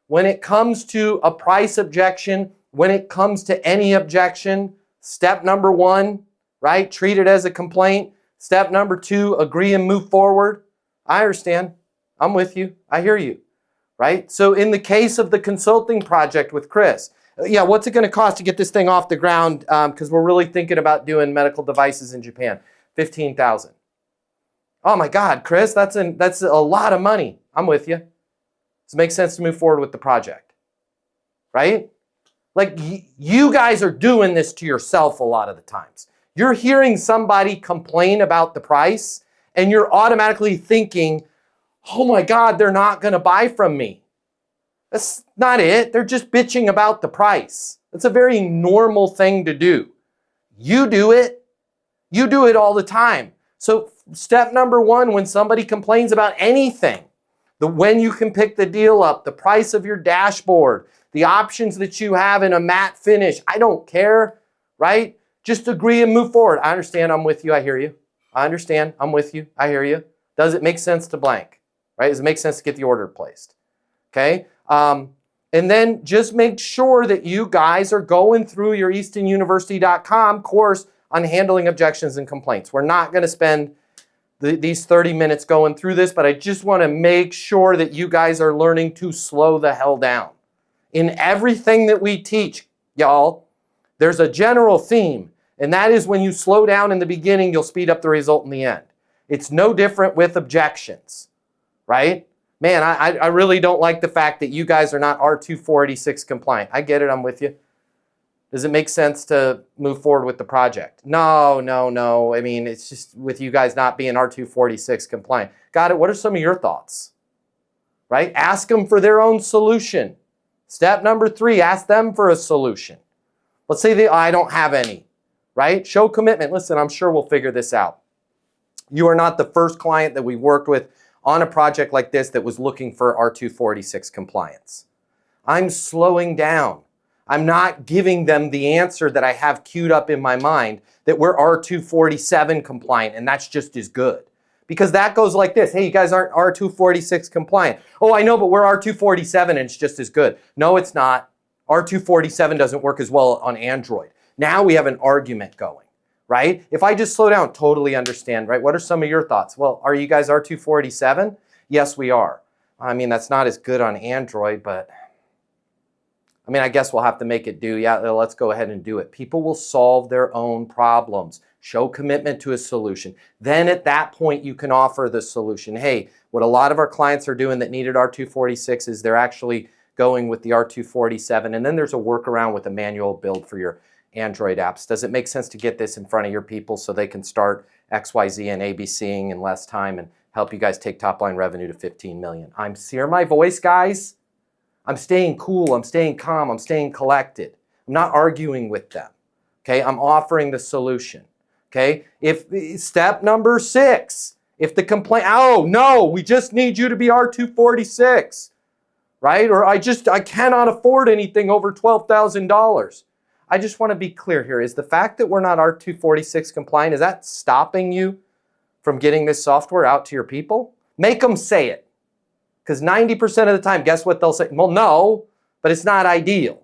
when it comes to a price objection, when it comes to any objection, step number 1, right? Treat it as a complaint. Step number 2, agree and move forward. I understand. I'm with you. I hear you, right? So in the case of the consulting project with Chris, yeah, what's it going to cost to get this thing off the ground? Because we're really thinking about doing medical devices in Japan. $15,000. Oh my God, Chris, that's a lot of money. I'm with you. Does it make sense to move forward with the project? Right? Like you guys are doing this to yourself a lot of the times. You're hearing somebody complain about the price and you're automatically thinking, oh my God, they're not going to buy from me. That's not it. They're just bitching about the price. That's a very normal thing to do. You do it. You do it all the time. So step number 1, when somebody complains about anything, when you can pick the deal up, the price of your dashboard, the options that you have in a matte finish, I don't care, right? Just agree and move forward. I understand. I'm with you. I hear you. I understand. I'm with you. I hear you. Does it make sense to blank? Right? Does it make sense to get the order placed? Okay. And then just make sure that you guys are going through your eastonuniversity.com course on handling objections and complaints. We're not going to spend these 30 minutes going through this, but I just want to make sure that you guys are learning to slow the hell down. In everything that we teach, y'all, there's a general theme, and that is when you slow down in the beginning, you'll speed up the result in the end. It's no different with objections, right? Man, I really don't like the fact that you guys are not R2486 compliant. I get it, I'm with you. Does it make sense to move forward with the project? No. I mean, it's just with you guys not being R246 compliant. Got it. What are some of your thoughts? Right? Ask them for their own solution. Step number 3, ask them for a solution. Let's say I don't have any, right? Show commitment. Listen, I'm sure we'll figure this out. You are not the first client that we worked with on a project like this that was looking for R246 compliance. I'm slowing down. I'm not giving them the answer that I have queued up in my mind that we're R247 compliant and that's just as good. Because that goes like this. Hey, you guys aren't R246 compliant. Oh, I know, but we're R247 and it's just as good. No, it's not. R247 doesn't work as well on Android. Now we have an argument going, right? If I just slow down, totally understand, right? What are some of your thoughts? Well, are you guys R247? Yes, we are. I mean, that's not as good on Android, but I mean, I guess we'll have to make it do. Yeah, let's go ahead and do it. People will solve their own problems. Show commitment to a solution. Then at that point, you can offer the solution. Hey, what a lot of our clients are doing that needed R246 is they're actually going with the R247. And then there's a workaround with a manual build for your Android apps. Does it make sense to get this in front of your people so they can start XYZ and ABCing in less time and help you guys take top line revenue to 15 million? I'm hear my voice, guys. I'm staying cool, I'm staying calm, I'm staying collected. I'm not arguing with them, okay? I'm offering the solution, okay? If step number 6, if the complaint, oh no, we just need you to be R246, right? Or I cannot afford anything over $12,000. I just want to be clear here. Is the fact that we're not R246 compliant, is that stopping you from getting this software out to your people? Make them say it. Because 90% of the time, guess what they'll say? Well, no, but it's not ideal,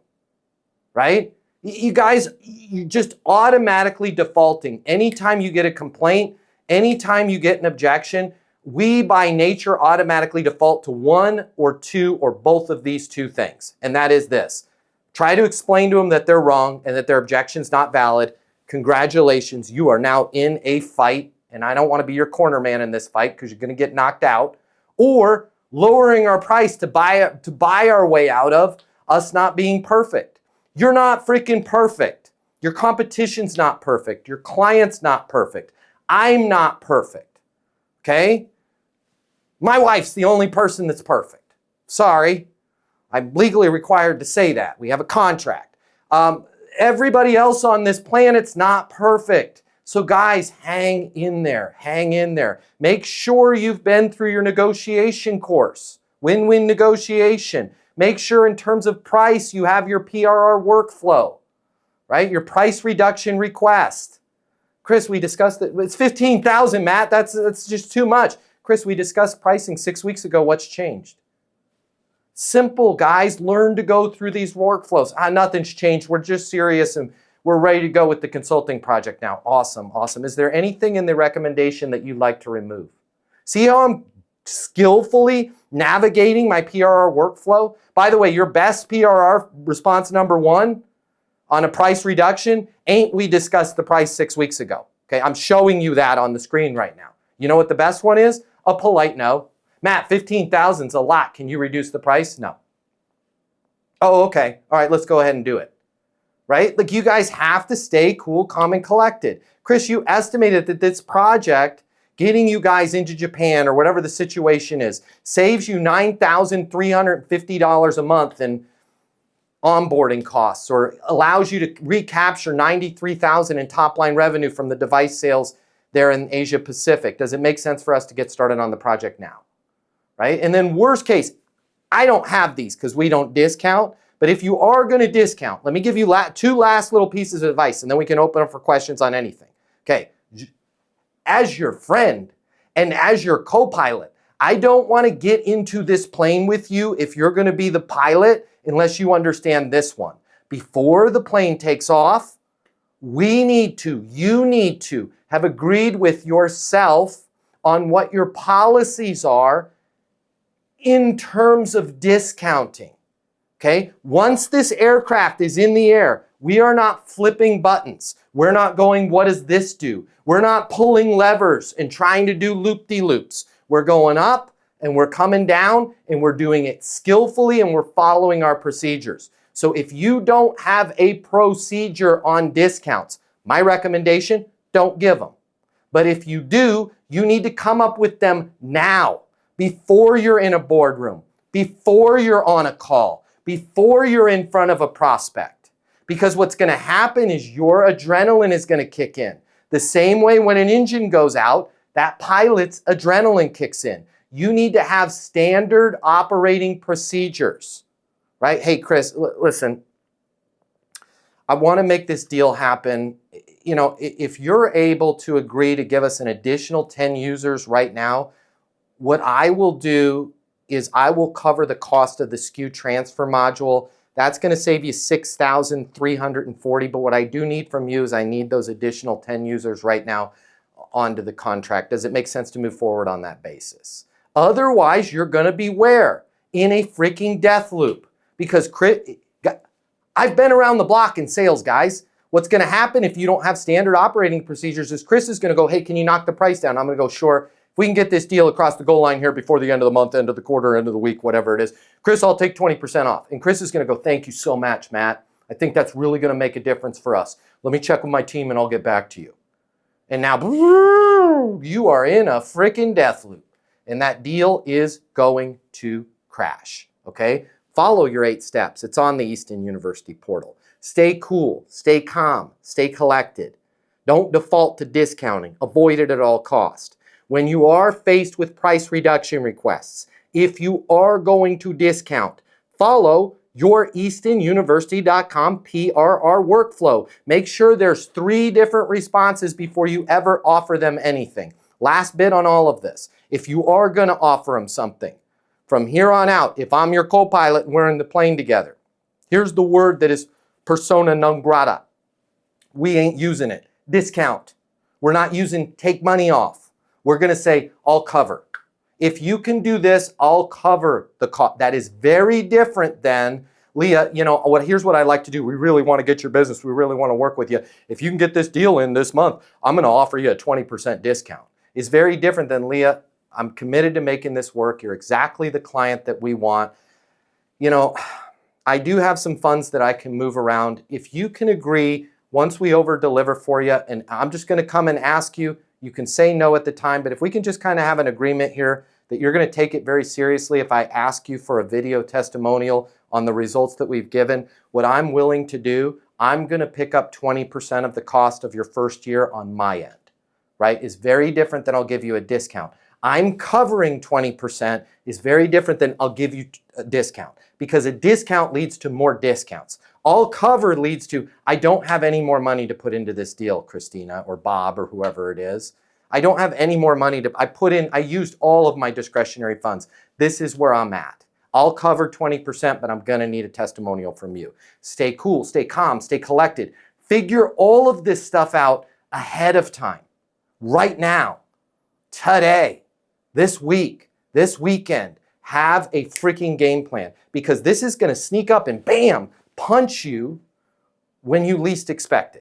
right? You guys, you just automatically defaulting. Anytime you get a complaint, anytime you get an objection, we by nature automatically default to 1 or 2 or both of these 2 things. And that is this. Try to explain to them that they're wrong and that their objection's not valid. Congratulations, you are now in a fight. And I don't want to be your corner man in this fight because you're going to get knocked out. Or lowering our price to buy our way out of us not being perfect. You're not freaking perfect. Your competition's not perfect. Your client's not perfect. I'm not perfect. Okay? My wife's the only person that's perfect. Sorry. I'm legally required to say that. We have a contract. Everybody else on this planet's not perfect. So guys, hang in there, hang in there. Make sure you've been through your negotiation course, win-win negotiation. Make sure in terms of price, you have your PRR workflow, right? Your price reduction request. Chris, we discussed it. It's $15,000, Matt. That's just too much. Chris, we discussed pricing 6 weeks ago. What's changed? Simple, guys. Learn to go through these workflows. Nothing's changed. We're just serious and we're ready to go with the consulting project now. Awesome, awesome. Is there anything in the recommendation that you'd like to remove? See how I'm skillfully navigating my PRR workflow? By the way, your best PRR response number one on a price reduction ain't we discussed the price 6 weeks ago. Okay, I'm showing you that on the screen right now. You know what the best one is? A polite no. Matt, 15,000 is a lot. Can you reduce the price? No. Oh, okay. All right, let's go ahead and do it. Right? Like, you guys have to stay cool, calm, and collected. Chris, you estimated that this project, getting you guys into Japan or whatever the situation is, saves you $9,350 a month in onboarding costs, or allows you to recapture $93,000 in top-line revenue from the device sales there in Asia Pacific. Does it make sense for us to get started on the project now? Right? And then worst case, I don't have these because we don't discount, but if you are going to discount, let me give you two last little pieces of advice, and then we can open up for questions on anything. Okay, as your friend and as your co-pilot, I don't want to get into this plane with you if you're going to be the pilot unless you understand this one. Before the plane takes off, you need to have agreed with yourself on what your policies are in terms of discounting. Okay? Once this aircraft is in the air, we are not flipping buttons. We're not going, what does this do? We're not pulling levers and trying to do loop-de-loops. We're going up and we're coming down and we're doing it skillfully and we're following our procedures. So if you don't have a procedure on discounts, my recommendation, don't give them. But if you do, you need to come up with them now, before you're in a boardroom, before you're on a call, before you're in front of a prospect. Because what's going to happen is your adrenaline is going to kick in. The same way when an engine goes out, that pilot's adrenaline kicks in. You need to have standard operating procedures, right? Hey, Chris, listen, I want to make this deal happen. You know, if you're able to agree to give us an additional 10 users right now, what I will do is I will cover the cost of the SKU transfer module. That's going to save you $6,340. But what I do need from you is I need those additional 10 users right now onto the contract. Does it make sense to move forward on that basis? Otherwise, you're going to be where? In a freaking death loop. Because I've been around the block in sales, guys. What's going to happen if you don't have standard operating procedures is Chris is going to go, hey, can you knock the price down? I'm going to go, sure. If we can get this deal across the goal line here before the end of the month, end of the quarter, end of the week, whatever it is, Chris, I'll take 20% off. And Chris is going to go, thank you so much, Matt. I think that's really going to make a difference for us. Let me check with my team and I'll get back to you. And now you are in a freaking death loop. And that deal is going to crash, okay? Follow your 8 steps. It's on the Easton University portal. Stay cool, stay calm, stay collected. Don't default to discounting. Avoid it at all costs. When you are faced with price reduction requests, if you are going to discount, follow your eastonuniversity.com PRR workflow. Make sure there's 3 different responses before you ever offer them anything. Last bit on all of this. If you are going to offer them something, from here on out, if I'm your co-pilot and we're in the plane together, here's the word that is persona non grata. We ain't using it. Discount. We're not using take money off. We're going to say, I'll cover. If you can do this, I'll cover the cost. That is very different than, Leah, you know, here's what I like to do. We really want to get your business. We really want to work with you. If you can get this deal in this month, I'm going to offer you a 20% discount. It's very different than, Leah, I'm committed to making this work. You're exactly the client that we want. You know, I do have some funds that I can move around. If you can agree, once we over deliver for you, and I'm just going to come and ask you, you can say no at the time, but if we can just kind of have an agreement here that you're going to take it very seriously if I ask you for a video testimonial on the results that we've given, what I'm willing to do, I'm going to pick up 20% of the cost of your first year on my end, right? Is very different than I'll give you a discount. I'm covering 20% is very different than I'll give you a discount, because a discount leads to more discounts. All cover leads to, I don't have any more money to put into this deal, Christina or Bob or whoever it is. I don't have any more money I used all of my discretionary funds. This is where I'm at. I'll cover 20%, but I'm gonna need a testimonial from you. Stay cool, stay calm, stay collected. Figure all of this stuff out ahead of time, right now, today, this week, this weekend. Have a freaking game plan, because this is gonna sneak up and bam, punch you when you least expect it.